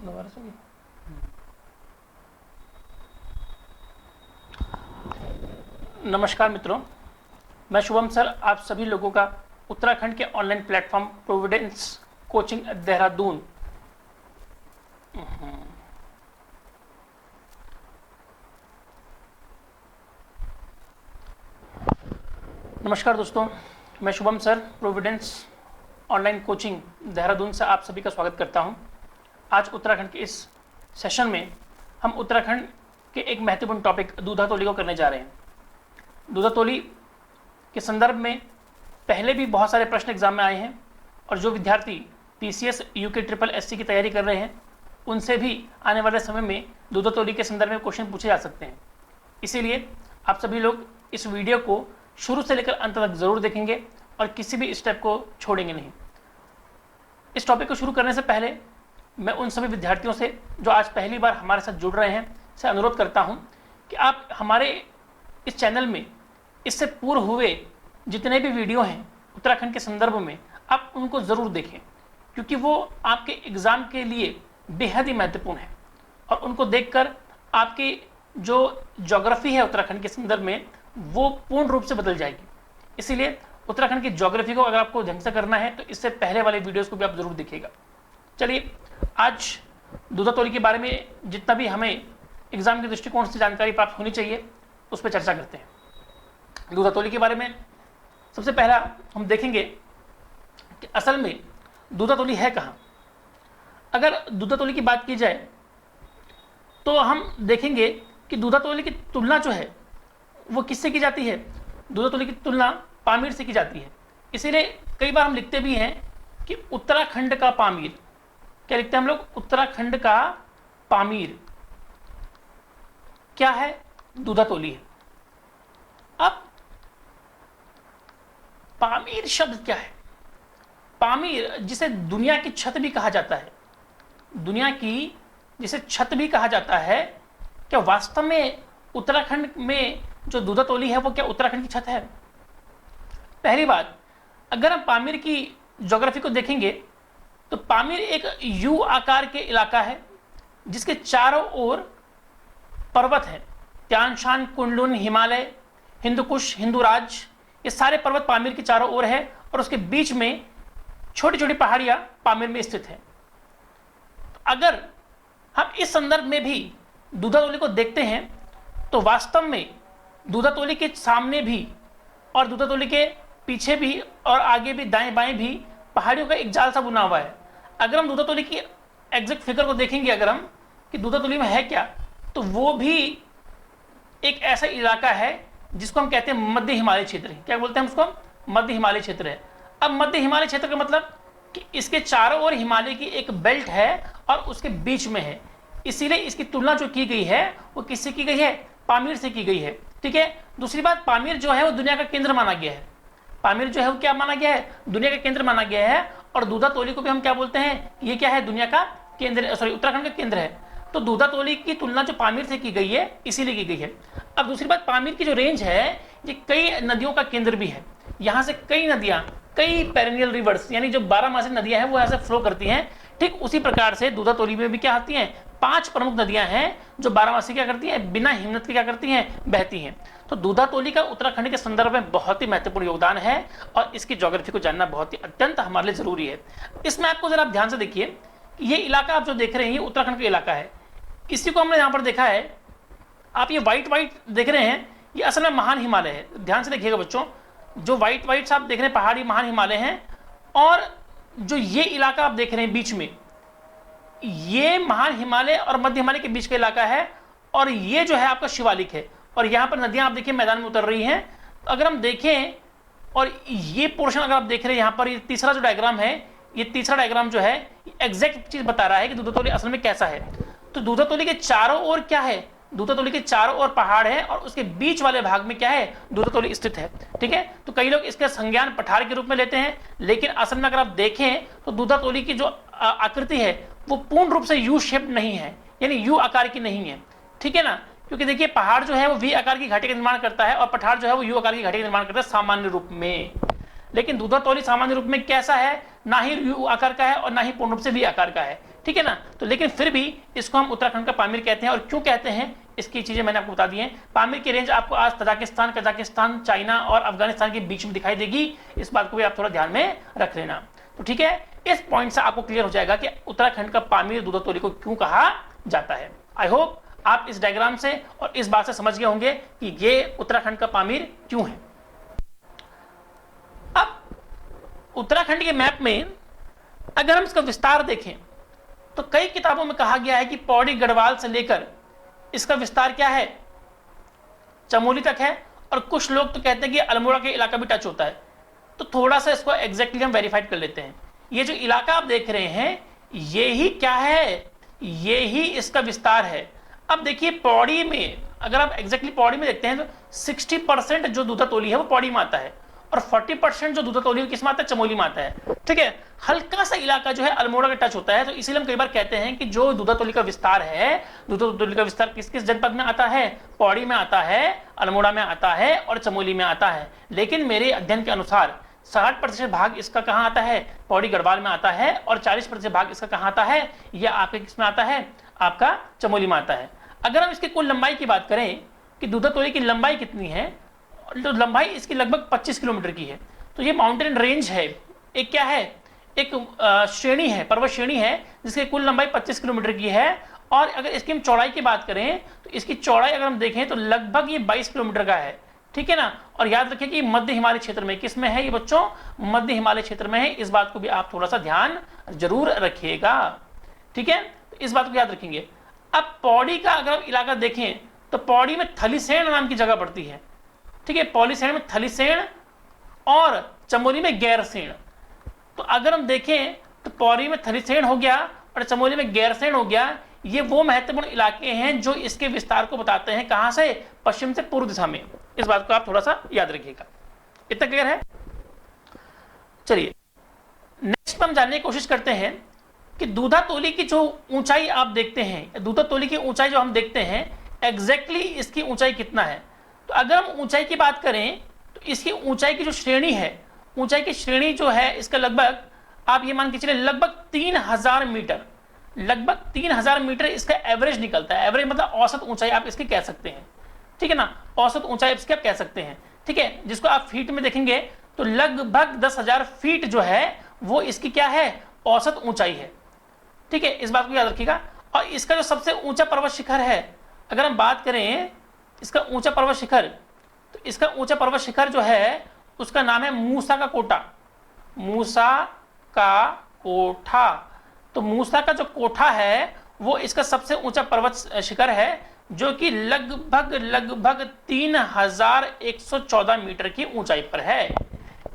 दोबारा से नमस्कार मित्रों, मैं शुभम सर आप सभी लोगों का उत्तराखंड के online platform Providence coaching Dehradun नमस्कार दोस्तों, मैं Shubham sir Providence online coaching Dehradun से आप सभी का स्वागत करता हूं। आज उत्तराखंड के इस सेशन में हम उत्तराखंड के एक महत्वपूर्ण टॉपिक दूधातोली को करने जा रहे हैं। दूधातोली के संदर्भ में पहले भी बहुत सारे प्रश्न एग्जाम में आए हैं और जो विद्यार्थी PCS UK ट्रिपल SC की तैयारी कर रहे हैं उनसे भी आने वाले समय में दूधातोली के संदर्भ में क्वेश्चन पूछे जा सकते हैं। इसीलिए आप सभी लोग इस वीडियो को शुरू से लेकर अंत तक जरूर देखेंगे और किसी भी स्टेप को छोड़ेंगे नहीं। इस टॉपिक को शुरू करने से पहले मैं उन सभी विद्यार्थियों से जो आज पहली बार हमारे साथ जुड़ रहे हैं से अनुरोध करता हूं कि आप हमारे इस चैनल में इससे पूर्व हुए जितने भी वीडियो हैं उत्तराखंड के संदर्भ में आप उनको ज़रूर देखें, क्योंकि वो आपके एग्ज़ाम के लिए बेहद ही महत्वपूर्ण है और उनको देखकर आपकी जो ज्योग्राफी है उत्तराखंड के संदर्भ में वो पूर्ण रूप से बदल जाएगी। इसीलिए उत्तराखंड की ज्योग्राफी को अगर आपको ढंग से करना है तो इससे पहले वाले वीडियोस को भी आप जरूर देखिएगा। चलिए, आज दूधातोली के बारे में जितना भी हमें एग्जाम के दृष्टिकोण से जानकारी प्राप्त होनी चाहिए उस पर चर्चा करते हैं। दूधातोली के बारे में सबसे पहला हम देखेंगे कि असल में दूधातोली है कहाँ। अगर दूधातोली की बात की जाए तो हम देखेंगे कि दूधातोली की तुलना जो है वो किससे की जाती है। दूधातोली की तुलना पामीर से की जाती है। इसीलिए कई बार हम लिखते भी हैं कि उत्तराखंड का पामीर। क्या लिखते हैं हम लोग? उत्तराखंड का पामीर क्या है? दूधातोली है। अब पामीर शब्द क्या है? पामीर जिसे दुनिया की छत भी कहा जाता है, दुनिया की जिसे छत भी कहा जाता है, क्या वास्तव में उत्तराखंड में जो दूधातोली है वो क्या उत्तराखंड की छत है? पहली बात, अगर हम पामीर की ज्योग्राफी को देखेंगे तो पामीर एक यू आकार के इलाका है जिसके चारों ओर पर्वत है। त्यान शान, कुनलुन, हिमालय, हिंदुकुश, हिंदुराज, ये सारे पर्वत पामीर के चारों ओर है और उसके बीच में छोटी छोटी पहाड़ियां पामीर में स्थित है। अगर हम इस संदर्भ में भी दूधातोली को देखते हैं तो वास्तव में दूधातोली के सामने भी और दूधातोली के पीछे भी और आगे भी दाएं बाएं भी पहाड़ियों का एक जाल सा बुना हुआ है। अगर हम दूधातोली की एग्जैक्ट फिगर को देखेंगे अगर हम कि दूधातोली में है क्या, तो वो भी एक ऐसा इलाका है जिसको हम कहते हैं मध्य हिमालय क्षेत्र। क्या बोलते हैं उसको? मध्य हिमालय क्षेत्र है। अब मध्य हिमालय क्षेत्र का मतलब कि इसके चारों ओर हिमालय की एक बेल्ट है और उसके बीच में है। इसीलिए इसकी तुलना जो की गई है वो किससे की गई है? पामीर से की गई है। ठीक है। दूसरी बात, पामीर जो है वो दुनिया का केंद्र माना गया है। पामीर जो है वो क्या माना गया है? दुनिया का केंद्र माना गया है। और दूधातोली को भी हम क्या बोलते हैं? ये क्या है? दुनिया का केंद्र, सॉरी उत्तराखंड का केंद्र है। तो दूधातोली की तुलना जो पामीर से की गई है इसीलिए की गई है। अब दूसरी बात, पामीर की जो रेंज है ये कई नदियों का केंद्र भी है। यहाँ से कई नदियाँ, कई पेरेनियल रिवर्स यानी जो 12 नदियां हैं वो यहाँ से फ्लो करती हैं। ठीक उसी प्रकार से दूधातोली में भी क्या आती हैं? 5 प्रमुख नदियां हैं जो 12 क्या करती हैं? बिना हिम्मत के क्या करती हैं? बहती हैं। तो दूधातोली का उत्तराखंड के संदर्भ में बहुत ही महत्वपूर्ण योगदान है और इसकी ज्योग्राफी को जानना बहुत ही अत्यंत हमारे लिए जरूरी है। इसमें आपको जरा आप ध्यान से देखिए, ये इलाका आप जो देख रहे हैं ये उत्तराखंड का इलाका है। इसी को हमने यहाँ पर देखा है, आप ये व्हाइट देख रहे हैं, ये असल में महान हिमालय है। ध्यान से देखिएगा बच्चों, जो व्हाइट आप देख रहे हैं पहाड़ी महान हिमालय हैं, और जो ये इलाका आप देख रहे हैं बीच में, ये महान हिमालय और मध्य हिमालय के बीच का इलाका है। और ये जो है आपका शिवालिक है और यहाँ पर नदियां आप देखिए मैदान में उतर रही हैं। तो अगर हम देखें और ये पोर्शन अगर आप देख रहे हैं यहाँ पर, ये तीसरा जो डायग्राम है, ये तीसरा डायग्राम जो है एग्जैक्ट चीज बता रहा है कि दूधातोली असल में कैसा है। तो दूधातोली के चारों ओर क्या है? दूधातोली के चारों ओर पहाड़ है और उसके बीच वाले भाग में क्या है? दूधातोली स्थित है। ठीक है। तो कई लोग इसका संज्ञान पठार के रूप में लेते हैं, लेकिन असल में अगर आप देखें तो दूधातोली की जो आकृति है वो पूर्ण रूप से यू शेप नहीं है, यानी यू आकार की नहीं है। ठीक है ना, क्योंकि देखिए पहाड़ जो है वो वी आकार की घाटी का निर्माण करता है और पठार जो है वो यू आकार की घाटी का निर्माण करता है सामान्य रूप में। लेकिन दूधातोली सामान्य रूप में कैसा है? ना ही यू आकार का है और ना ही पूर्ण रूप से वी आकार का है। ठीक है ना। तो लेकिन फिर भी इसको हम उत्तराखंड का पामीर कहते हैं, और क्यों कहते हैं इसकी चीजें मैंने आपको बता दी हैं। पामीर की रेंज आपको आज तजाकिस्तान, कजाकिस्तान, चाइना और अफगानिस्तान के बीच में दिखाई देगी, इस बात को भी आप थोड़ा ध्यान में रख लेना। तो ठीक है, इस पॉइंट से आपको क्लियर हो जाएगा कि उत्तराखंड का पामीर दूधातोली को क्यों कहा जाता है। आई होप आप इस डायग्राम से और इस बात से समझ गए होंगे कि ये उत्तराखंड का पामीर क्यों है। अब उत्तराखंड के मैप में अगर हम इसका विस्तार देखें तो कई किताबों में कहा गया है कि पौड़ी गढ़वाल से लेकर इसका विस्तार क्या है, चमोली तक है, और कुछ लोग तो कहते हैं कि अल्मोड़ा के इलाका भी टच होता है। तो थोड़ा सा इसको एग्जैक्टली हम वेरीफाइड कर लेते हैं। ये जो इलाका आप देख रहे हैं ये ही क्या है, ये ही इसका विस्तार है। अब देखिए पौड़ी में, अगर आप एग्जैक्टली पौड़ी में देखते हैं तो 60% जो दूधातोली है वो पौड़ी में आता है, और 40% जो दूधातोली किस में आता है, चमोली में आता है। ठीक है, हल्का सा इलाका जो है अल्मोड़ा का टच होता है। तो इसीलिए हम कई बार कहते हैं कि जो दूधातोली का विस्तार है, दूधातोली का विस्तार किस किस जनपद में आता है, पौड़ी में आता है, अल्मोड़ा में आता है और चमोली में आता है। लेकिन मेरे अध्ययन के अनुसार 60% भाग इसका कहाँ आता है, पौड़ी गढ़वाल में आता है, और 40% भाग इसका कहाँ आता है, यह आपके किस में आता है, आपका चमोली में आता है। अगर हम इसकी कुल लंबाई की बात करें कि दूधातोली की लंबाई कितनी है, तो लंबाई इसकी लगभग 25 किलोमीटर की है। तो ये माउंटेन रेंज है, एक क्या है, एक श्रेणी है, पर्वत श्रेणी है जिसकी कुल लंबाई 25 किलोमीटर की है। और अगर इसकी हम चौड़ाई की बात करें तो इसकी चौड़ाई अगर हम देखें तो लगभग ये 22 किलोमीटर का है। ठीक है ना। और याद रखिए कि मध्य हिमालय क्षेत्र में, किस में है ये बच्चों, मध्य हिमालय क्षेत्र में है। इस बात को भी आप थोड़ा सा ध्यान जरूर रखिएगा। ठीक है, तो इस बात को याद रखेंगे। अब पौड़ी का अगर आप इलाका देखें तो पौड़ी में थलीसेण नाम की जगह पड़ती है। ठीक है, पौलीसेण में थलीसेण और चमोली में गैरसेण। तो अगर हम देखें तो पौड़ी में थलीसेण हो गया और चमोली में गैरसेण हो गया। ये वो महत्वपूर्ण इलाके हैं जो इसके विस्तार को बताते हैं, कहां से, पश्चिम से पूर्व दिशा में। इस बात को आप थोड़ा सा याद रखिएगा। इतना क्लियर है। चलिए नेक्स्ट हम जानने की कोशिश करते हैं कि दूधातोली की जो ऊंचाई आप देखते हैं, दूधातोली की ऊंचाई जो हम देखते हैं, एग्जैक्टली इसकी ऊंचाई कितना है। तो अगर हम ऊंचाई की बात करें तो इसकी ऊंचाई की जो श्रेणी है, ऊंचाई की श्रेणी जो है इसका लगभग आप ये मान के चलिए लगभग 3000 मीटर, लगभग 3000 मीटर इसका एवरेज निकलता है। एवरेज मतलब औसत ऊंचाई आप इसकी कह सकते हैं। ठीक है ना, औसत ऊंचाई इसकी आप कह सकते हैं। ठीक है, जिसको आप फीट में देखेंगे तो लगभग 10,000 फीट जो है वो इसकी क्या है, औसत ऊंचाई है। ठीक है, इस बात को याद रखिएगा। और इसका जो सबसे ऊंचा पर्वत शिखर है, अगर हम बात करें इसका ऊंचा पर्वत शिखर, तो इसका ऊंचा पर्वत शिखर जो है उसका नाम है मूसा का कोटा। मूसा का कोठा। तो मूसा का जो कोठा है वो इसका सबसे ऊंचा पर्वत शिखर है, जो कि लगभग 3114 मीटर की ऊंचाई पर है।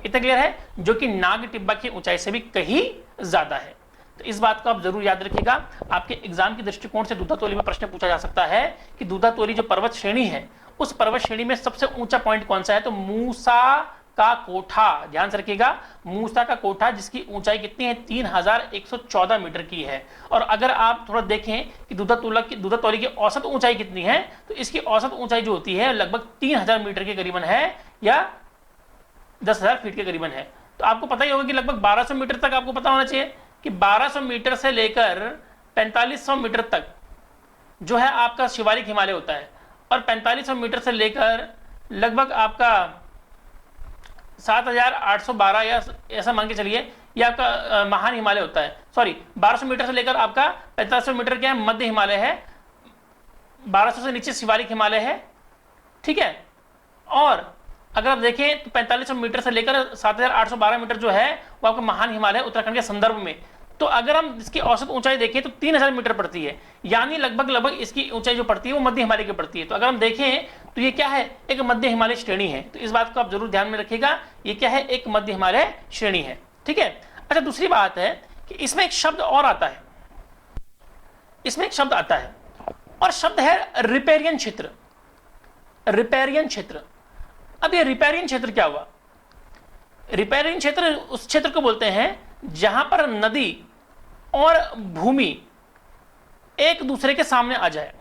इतना क्लियर है, जो कि नाग टिब्बा की ऊंचाई से भी कहीं ज्यादा है। तो इस बात को आप जरूर याद रखिएगा। आपके एग्जाम के दृष्टिकोण से दूधातोली में प्रश्न पूछा जा सकता है कि दूधातोली जो पर्वत श्रेणी है उस पर्वत श्रेणी में सबसे ऊंचा पॉइंट कौन सा है, तो मूसा का कोठा। ध्यान से रखिएगा, मूसा का कोठा, जिसकी ऊंचाई कितनी है, 3114 मीटर की है। और अगर आप थोड़ा देखें कि दूधातोली की औसत ऊंचाई कितनी है, तो इसकी औसत ऊंचाई जो होती है लगभग 3000 मीटर के करीबन है, या 10,000 फीट के करीबन है। तो आपको पता ही होगा कि लगभग 1200 मीटर तक आपको पता होना चाहिए कि 1200 मीटर से लेकर 4500 मीटर तक जो है आपका शिवालिक हिमालय होता है, और 4500 मीटर से लेकर लगभग आपका 7812 या ऐसा मान के चलिए ये आपका महान हिमालय होता है। सॉरी, 1200 मीटर से लेकर आपका 4500 मीटर क्या है, मध्य हिमालय है। 1200 से नीचे शिवालिक हिमालय है। ठीक है, और अगर आप देखें तो 4500 मीटर से लेकर 7812 मीटर जो है वो आपका महान हिमालय है उत्तराखंड के संदर्भ में। तो अगर हम इसकी औसत ऊंचाई देखें तो 3000 मीटर पड़ती है, यानी लगभग इसकी ऊंचाई जो पड़ती है वो मध्य हिमालय की पड़ती है। तो अगर हम देखें तो ये क्या है, एक मध्य हिमालय श्रेणी है। तो इस बात को आप जरूर ध्यान में रखिएगा, ये क्या है, एक मध्य हिमालय श्रेणी है। ठीक है। अच्छा, दूसरी बात है कि इसमें एक शब्द और आता है, इसमें एक शब्द आता है और शब्द है रिपेरियन क्षेत्र। रिपेरियन क्षेत्र। अब ये रिपेरियन क्षेत्र क्या हुआ? रिपेरियन क्षेत्र उस क्षेत्र को बोलते हैं जहां पर नदी और भूमि एक दूसरे के सामने आ जाए।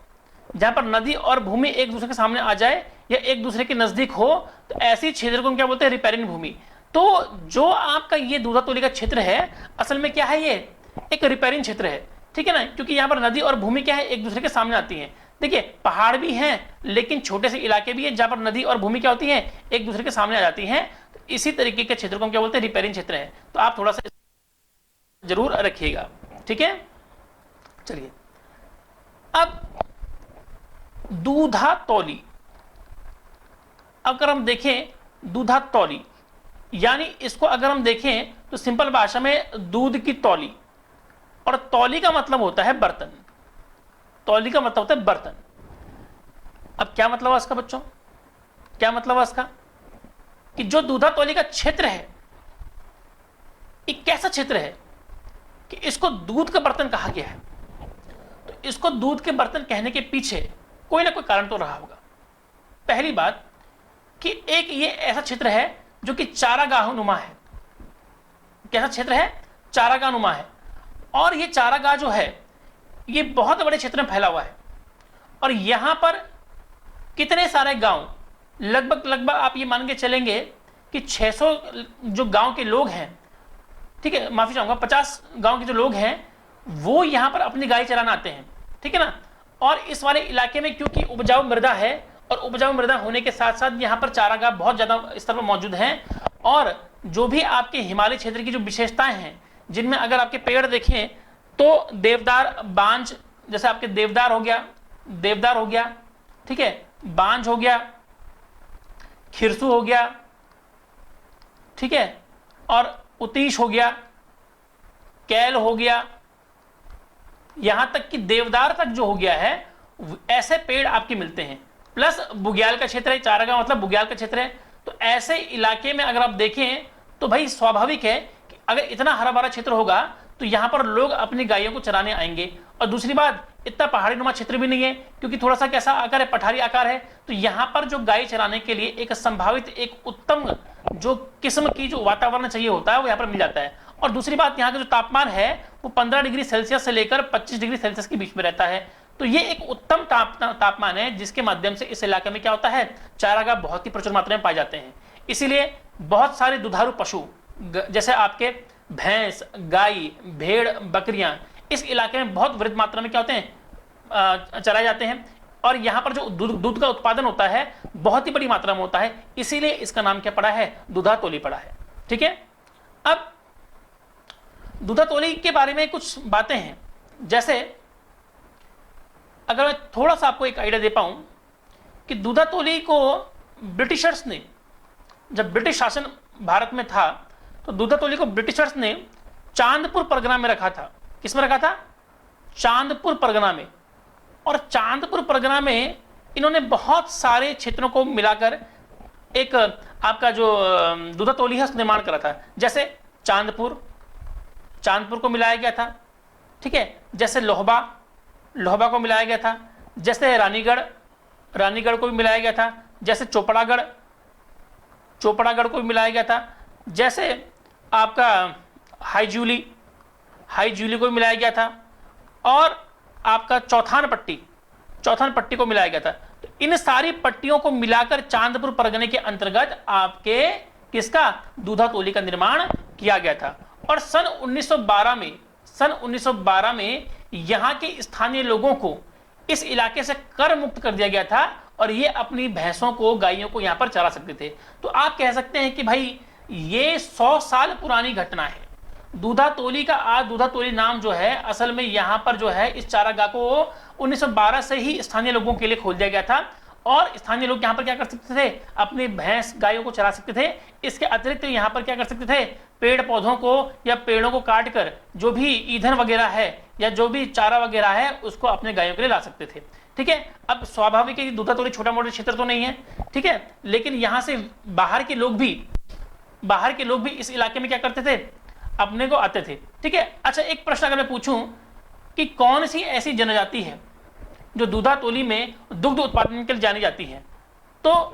जहां पर नदी और भूमि एक दूसरे के सामने आ जाए या एक दूसरे के नजदीक हो, तो ऐसी क्षेत्र को हम क्या बोलते हैं, रिपेरियन भूमि। तो जो आपका ये दूधातोली का क्षेत्र है, असल में क्या है, ये एक रिपेरियन क्षेत्र है। ठीक है ना, क्योंकि यहाँ पर नदी और भूमि क्या है, एक दूसरे के सामने आती हैं। देखिए पहाड़ भी हैं लेकिन छोटे से इलाके भी हैं जहाँ पर नदी और भूमि क्या होती है, एक दूसरे के सामने आ जाती हैं। तो इसी तरीके के क्षेत्र को हम क्या बोलते हैं, रिपेयरिंग क्षेत्र है। तो आप थोड़ा सा जरूर रखिएगा, ठीक है। चलिए अब दूधा तौली, अगर हम देखें दूधा तौली यानी इसको अगर हम देखें तो सिंपल भाषा में दूध की तौली, और तौली का मतलब होता है बर्तन। तौली का मतलब होता है बर्तन। अब क्या मतलब है इसका बच्चों, क्या मतलब है इसका, कि जो दूधा तौली का क्षेत्र है एक कैसा क्षेत्र है कि इसको दूध का बर्तन कहा गया है। तो इसको दूध के बर्तन कहने के पीछे कोई ना कोई कारण तो रहा होगा। पहली बात कि एक ये ऐसा क्षेत्र है जो कि चारागाह नुमा है। कैसा क्षेत्र है, चारागाह नुमा है। और ये चारागाह जो है ये बहुत बड़े क्षेत्र में फैला हुआ है, और यहां पर कितने सारे गांव, लगभग आप ये मान के चलेंगे कि 600 जो गांव के लोग हैं, ठीक है, माफी चाहूंगा 50 गांव के जो लोग हैं वो यहां पर अपनी गाय चराना आते हैं, ठीक है ना। और इस वाले इलाके में क्योंकि उपजाऊ मृदा है, और उपजाऊ मृदा होने के साथ साथ यहाँ पर चारागाह बहुत ज्यादा स्तर पर मौजूद हैं। और जो भी आपके हिमालय क्षेत्र की जो विशेषताएं हैं, जिनमें अगर आपके पेड़ देखें तो देवदार, बांज, जैसे आपके देवदार हो गया, ठीक है, बांज हो गया, खिरसू हो गया, ठीक है, और उतीश हो गया, कैल हो गया, यहां तक कि देवदार तक जो हो गया है, ऐसे पेड़ आपके मिलते हैं। प्लस बुग्याल का क्षेत्र है, चारागाह मतलब बुग्याल का क्षेत्र है। तो ऐसे इलाके में अगर आप देखें तो भाई स्वाभाविक है कि अगर इतना हरा भरा क्षेत्र होगा तो यहां पर लोग अपनी गायों को चराने आएंगे। और दूसरी बात, इतना पहाड़ी नुमा क्षेत्र भी नहीं है, क्योंकि थोड़ा सा कैसा आकार है, पठारी आकार है। तो यहां पर जो गाय चराने के लिए एक संभावित, एक उत्तम जो किस्म की जो वातावरण चाहिए होता है वो यहाँ पर मिल जाता है। और दूसरी बात, यहाँ का जो तापमान है वो 15 डिग्री सेल्सियस से लेकर 25 डिग्री सेल्सियस के बीच में रहता है। तो ये एक उत्तम तापमान है जिसके माध्यम से इस इलाके में क्या होता है, चारागाह बहुत ही प्रचुर मात्रा में पाए जाते हैं। इसीलिए बहुत सारे दुधारू पशु जैसे आपके भैंस, गाय, भेड़, बकरियां इस इलाके में बहुत वृहद मात्रा में क्या होते हैं, चराए जाते हैं। और यहाँ पर जो दूध का उत्पादन होता है बहुत ही बड़ी मात्रा में होता है, इसीलिए इसका नाम क्या पड़ा है, दूधा तौली पड़ा है, ठीक है। अब दूधा तौली के बारे में कुछ बातें हैं, जैसे अगर मैं थोड़ा सा आपको एक आइडिया दे पाऊं कि दूधा तौली को ब्रिटिशर्स ने, जब ब्रिटिश शासन भारत में था तो दूधा तौली को ब्रिटिशर्स ने चांदपुर परगना में रखा था। किस में रखा था, चांदपुर परगना में। और चांदपुर परगना में इन्होंने बहुत सारे क्षेत्रों को मिलाकर एक आपका जो दूधा तौली है उसका निर्माण करा था। जैसे चांदपुर को मिलाया गया था, ठीक है, जैसे लोहबा को मिलाया गया था, जैसे रानीगढ़ को भी मिलाया गया था, जैसे चोपड़ागढ़ को भी मिलाया गया था, जैसे आपका हाईजूली को भी मिलाया गया था, और आपका चौथान पट्टी को मिलाया गया था। तो इन सारी पट्टियों को मिलाकर चांदपुर परगने के अंतर्गत आपके किसका, दूधा तौली का निर्माण किया गया था। और सन 1912 में यहां के स्थानीय लोगों को इस इलाके से कर मुक्त कर दिया गया था, और ये अपनी भैंसों को, गायों को यहां पर चरा सकते थे। तो आप कह सकते हैं कि भाई ये 100 साल पुरानी घटना है। दूधा तौली का आज दूधा तौली नाम जो है, असल में यहां पर जो है इस चारागाह को 1912 से ही स्थानीय लोगों के लिए खोल दिया गया था, और स्थानीय लोग यहाँ पर क्या कर सकते थे, अपनी भैंस गायों को चरा सकते थे। इसके अतिरिक्त यहाँ पर क्या कर सकते थे, पेड़ पौधों को या पेड़ों को काट कर जो भी ईंधन वगैरह है या जो भी चारा वगैरह है उसको अपने गायों के लिए ला सकते थे, ठीक है। अब स्वाभाविक है कि दूधा तौली छोटा मोटा क्षेत्र तो नहीं है, ठीक है, लेकिन यहाँ से बाहर के लोग भी इस इलाके में क्या करते थे, अपने को आते थे, ठीक है। अच्छा, एक प्रश्न अगर मैं पूछूं कि कौन सी ऐसी जनजाति है जो दूधा तौली में दुग्ध उत्पादन के लिए जानी जाती है, तो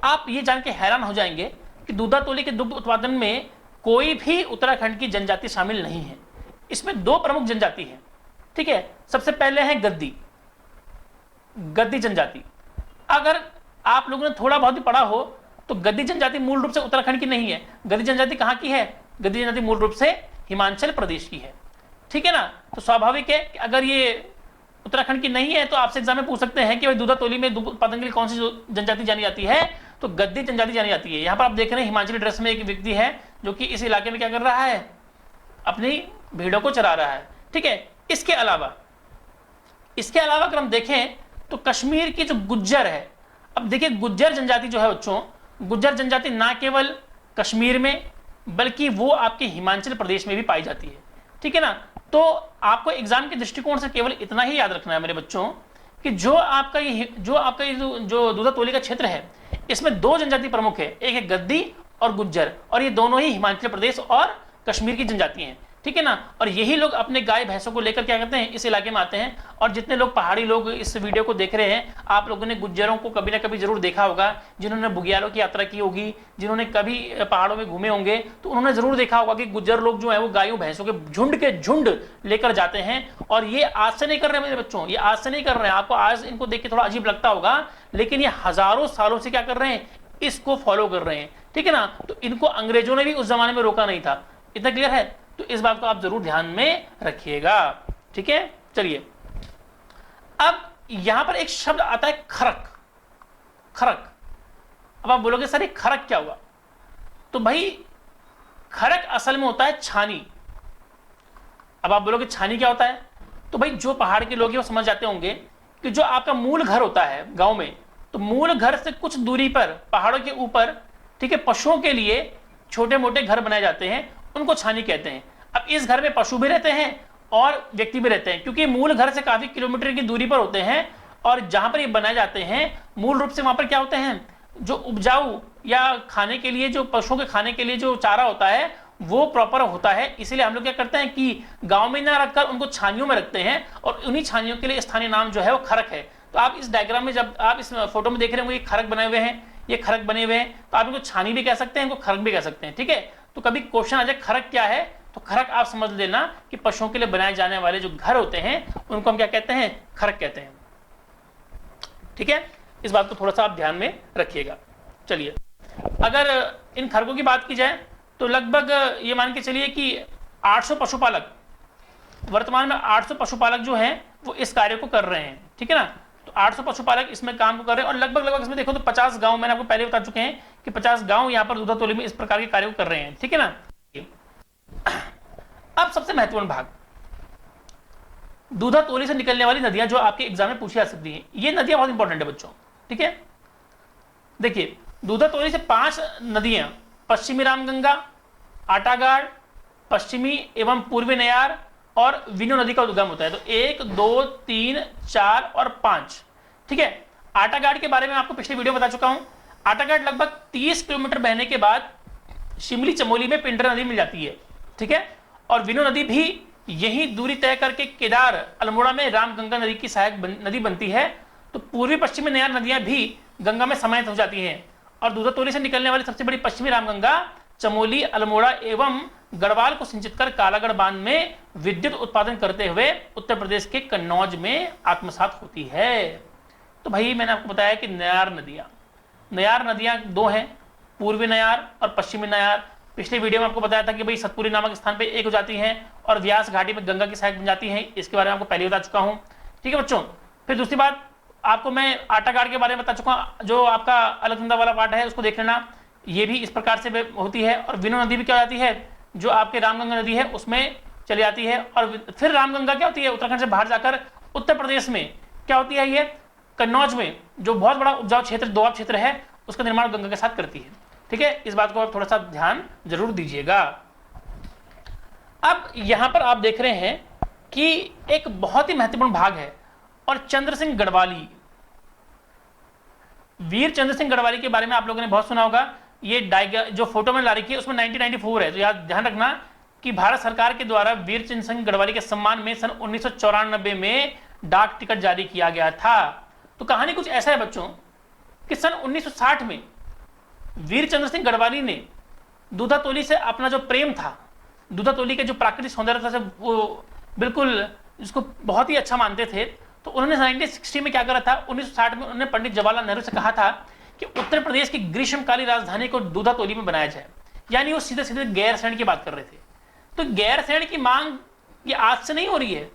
आप ये जान के हैरान हो जाएंगे कि दूधा तौली के दुग्ध उत्पादन में कोई भी उत्तराखंड की जनजाति शामिल नहीं है। इसमें 2 प्रमुख जनजाति हैं, ठीक है। सबसे पहले है गद्दी जनजाति। अगर आप लोगों ने थोड़ा बहुत भी पढ़ा हो तो गद्दी जनजाति मूल रूप से उत्तराखंड की नहीं है। गद्दी जनजाति कहाँ की है, गद्दी जनजाति मूल रूप से हिमाचल प्रदेश की है, ठीक है ना। तो स्वाभाविक है कि अगर ये उत्तराखंड की नहीं है तो आपसे एग्जाम में पूछ सकते हैं कि भाई दूधा तोली में दूध उत्पादन के लिए कौन सी जनजाति जानी जाती है, तो गद्दी जनजाति जानी जाती है। यहाँ पर आप देख रहे हैं हिमाचली ड्रेस में एक व्यक्ति है जो कि इस इलाके में क्या कर रहा है, अपनी भेड़ों को चरा रहा है। ठीक है, इसके अलावा अगर हम देखें तो कश्मीर की जो गुज्जर है, अब देखिए गुज्जर जनजाति जो है बच्चों, गुज्जर जनजाति ना केवल कश्मीर में बल्कि वो आपके हिमाचल प्रदेश में भी पाई जाती है। ठीक है ना, तो आपको एग्जाम के दृष्टिकोण से केवल इतना ही याद रखना है मेरे बच्चों कि जो आपका ये जो दूधा तोली का क्षेत्र है इसमें दो जनजाति प्रमुख है, एक है गद्दी और गुज्जर, और ये दोनों ही हिमाचल प्रदेश और कश्मीर की जनजाति हैं। ठीक है ना, और यही लोग अपने गाय भैंसों को लेकर क्या करते हैं, इस इलाके में आते हैं। और जितने लोग पहाड़ी लोग इस वीडियो को देख रहे हैं, आप लोगों ने गुज्जरों को कभी ना कभी जरूर देखा होगा, जिन्होंने बुग्यालों की यात्रा की होगी, जिन्होंने कभी पहाड़ों में घूमे होंगे, तो उन्होंने जरूर देखा होगा कि गुज्जर लोग जो है वो गायों भैंसों के झुंड लेकर जाते हैं। और ये आज से नहीं कर रहे मेरे बच्चों, ये आज से नहीं कर रहे हैं। आपको आज इनको देख के थोड़ा अजीब लगता होगा, लेकिन ये हजारों सालों से क्या कर रहे हैं, इसको फॉलो कर रहे हैं। ठीक है ना, तो इनको अंग्रेजों ने भी उस जमाने में रोका नहीं था। इतना क्लियर है, तो इस बात को आप जरूर ध्यान में रखिएगा। ठीक है, चलिए अब यहां पर एक शब्द आता है खरक। खरक, अब आप बोलोगे सर ये खरक क्या हुआ, तो भाई खरक असल में होता है छानी। अब आप बोलोगे छानी क्या होता है, तो भाई जो पहाड़ के लोग हैं वो समझ जाते होंगे कि जो आपका मूल घर होता है गांव में, तो मूल घर से कुछ दूरी पर पहाड़ों के ऊपर, ठीक है, पशुओं के लिए छोटे मोटे घर बनाए जाते हैं, उनको छानी कहते हैं। अब इस घर में पशु भी रहते हैं और व्यक्ति भी रहते हैं, क्योंकि मूल घर से काफी किलोमीटर की दूरी पर होते हैं। और जहां पर ये बनाए जाते हैं मूल रूप से वहां पर क्या होते हैं, जो उपजाऊ या खाने के लिए, जो पशुओं के खाने के लिए जो चारा होता है वो प्रॉपर होता है। इसीलिए हम लोग क्या करते हैं कि गांव में ना रखकर उनको छानियों में रखते हैं, और उन्हीं छानियों के लिए स्थानीय नाम जो है वो खरक है। तो आप इस डायग्राम में, जब आप इस फोटो में देख रहे होंगे, ये खरक बनाए हुए हैं, ये खरक बने हुए हैं, तो आप इनको छानी भी कह सकते हैं, इनको खरक भी कह सकते हैं। ठीक है, तो कभी क्वेश्चन आ जाए खरक क्या है, तो खरक आप समझ लेना कि पशुओं के लिए बनाए जाने वाले जो घर होते हैं उनको हम क्या कहते हैं, खरक कहते हैं। ठीक है, इस बात को थोड़ा सा आप ध्यान में रखिएगा। चलिए, अगर इन खरकों की बात की जाए तो लगभग ये मान के चलिए कि 800 पशुपालक, वर्तमान में 800 पशुपालक जो हैं वो इस कार्य को कर रहे हैं। ठीक है ना, तो 800 पशुपालक इसमें काम को कर रहे हैं, और लगभग इसमें देखो तो 50 गांव, मैंने आपको पहले बता चुके हैं कि 50 गांव यहाँ पर दूधा तोली में इस प्रकार के कार्य को कर रहे हैं। ठीक है ना, अब सबसे महत्वपूर्ण भाग, दूधा तोली से निकलने वाली नदियां जो आपके एग्जाम में पूछी जा सकती हैं। ये नदियां बहुत इंपॉर्टेंट है बच्चों। ठीक है, देखिए दूधा तोली से 5 नदियां, पश्चिमी रामगंगा, आटागाड़, पश्चिमी एवं पूर्वी नयार और विनो नदी का उद्गम होता है। तो 1, 2, 3, 4 और 5। ठीक है, आटागाड़ के बारे में आपको पिछले वीडियो बता चुका हूं। आटागाड़ लगभग 30 किलोमीटर बहने के बाद शिमली चमोली में पिंडर नदी मिल जाती है। ठीक है, और विनो नदी भी यही दूरी तय करके केदार अल्मोड़ा में रामगंगा नदी की सहायक नदी बनती है। तो पूर्वी पश्चिमी नयार नदियां भी गंगा में समाहित हो जाती हैं, और दूधा तोली से निकलने वाली सबसे बड़ी पश्चिमी रामगंगा चमोली, अल्मोड़ा एवं गढ़वाल को सिंचित कर कालागढ़ बांध में विद्युत उत्पादन करते हुए उत्तर प्रदेश के कन्नौज में आत्मसात होती है। तो भाई मैंने आपको बताया कि नयार नदियां 2 हैं, पूर्वी नयार और पश्चिमी नयार। पिछले वीडियो में आपको बताया था कि भाई सतपुरी नामक स्थान पे एक हो जाती हैं और व्यास घाटी में गंगा की सहायक बन जाती हैं। इसके बारे में आपको पहले बता चुका हूं। ठीक है बच्चों, फिर दूसरी बात आपको मैं आटागाड़ के बारे में बता चुका हूं, जो आपका अलकनंदा वाला पार्ट है उसको देख लेना, ये भी इस प्रकार से होती है। और विनो नदी भी क्या हो जाती है, जो आपके रामगंगा नदी है उसमें चली जाती है। और फिर रामगंगा क्या होती है, उत्तराखंड से बाहर जाकर उत्तर प्रदेश में क्या होती है, ये कन्नौज में जो बहुत बड़ा उपजाऊ क्षेत्र, दोआब क्षेत्र है, उसका निर्माण गंगा के साथ करती है। ठीक है, इस बात को आप थोड़ा सा ध्यान जरूर दीजिएगा। अब यहां पर आप देख रहे हैं कि एक बहुत ही महत्वपूर्ण भाग है, और चंद्र सिंह गढ़वाली, वीर चंद्र सिंह गढ़वाली के बारे में आप लोगों ने बहुत सुना होगा। ये जो फोटो में ला रखी है उसमें 1994 है, तो याद ध्यान रखना कि भारत सरकार के द्वारा वीर चंद्र सिंह गढ़वाली के सम्मान में सन 1994 में डाक टिकट जारी किया गया था। तो कहानी कुछ ऐसा है बच्चों कि सन 1960 में वीर चंद्र सिंह गढ़वाली ने दूधा तोली से अपना जो प्रेम था, दूधा तोली के जो प्राकृतिक सौंदर्य था वो बिल्कुल जिसको बहुत ही अच्छा मानते थे, तो उन्होंने 1960 में क्या करा था, 1960 में उन्होंने पंडित जवाहरलाल नेहरू से कहा था कि उत्तर प्रदेश की ग्रीष्मकालीन राजधानी को दूधा तोली में बनाया जाए। यानी वो सीधे सीधे गैरसैंण की बात कर रहे थे। तो गैरसैंण की मांग ये आज से नहीं हो रही है,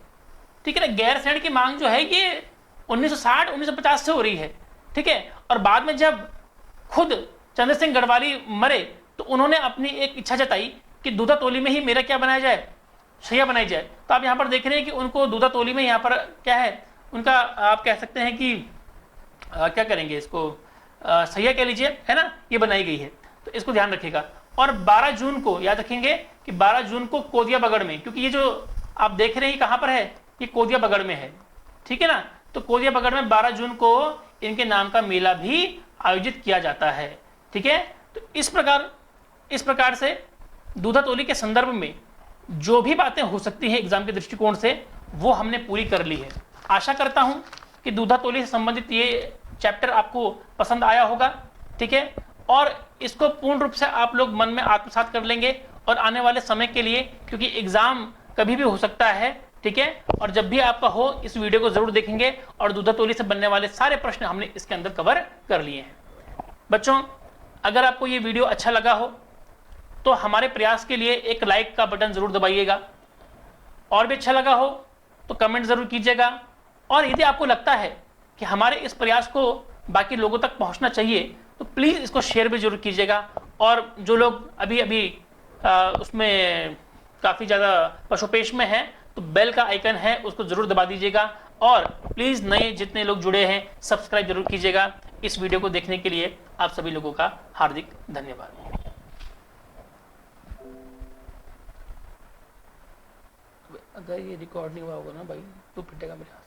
ठीक है ना। गैरसैंण की मांग जो है ये 1960 1950 से हो रही है, ठीक है। और बाद में जब खुद चंद्र सिंह गढ़वाली मरे तो उन्होंने अपनी एक इच्छा जताई कि दूधा तोली में ही मेरा क्या बनाया जाए, शैया बनाई जाए। तो आप यहाँ पर देख रहे हैं कि उनको दूधा तोली में यहाँ पर क्या है उनका, आप कह सकते हैं कि क्या करेंगे इसको, शैया कह लीजिए, है ना, ये बनाई गई है। तो इसको ध्यान रखिएगा। और 12 जून को याद रखेंगे कि 12 जून को कोदिया बगड़ में, क्योंकि ये जो आप देख रहे हैं कहाँ पर है, ये कोदिया बगड़ में है, ठीक है ना। तो कोदिया बगड़ में 12 जून को इनके नाम का मेला भी आयोजित किया जाता है, ठीक है। तो इस प्रकार से दूधा तोली के संदर्भ में जो भी बातें हो सकती हैं एग्जाम के दृष्टिकोण से वो हमने पूरी कर ली है। आशा करता हूं कि दूधा तोली से संबंधित ये चैप्टर आपको पसंद आया होगा, ठीक है। और इसको पूर्ण रूप से आप लोग मन में आत्मसात कर लेंगे और आने वाले समय के लिए, क्योंकि एग्जाम कभी भी हो सकता है, ठीक है। और जब भी आपका हो इस वीडियो को जरूर देखेंगे और दूधा तोली से बनने वाले सारे प्रश्न हमने इसके अंदर कवर कर लिए हैं। बच्चों, अगर आपको ये वीडियो अच्छा लगा हो तो हमारे प्रयास के लिए एक लाइक का बटन जरूर दबाइएगा, और भी अच्छा लगा हो तो कमेंट जरूर कीजिएगा। और यदि आपको लगता है कि हमारे इस प्रयास को बाकी लोगों तक पहुंचना चाहिए तो प्लीज़ इसको शेयर भी जरूर कीजिएगा। और जो लोग अभी उसमें काफ़ी ज़्यादा पशुपेश में हैं तो बेल का आइकन है उसको जरूर दबा दीजिएगा। और प्लीज़ नए जितने लोग जुड़े हैं सब्सक्राइब जरूर कीजिएगा। इस वीडियो को देखने के लिए आप सभी लोगों का हार्दिक धन्यवाद। अगर ये रिकॉर्ड नहीं हुआ होगा ना भाई तो पिटेगा मेरे हाथ।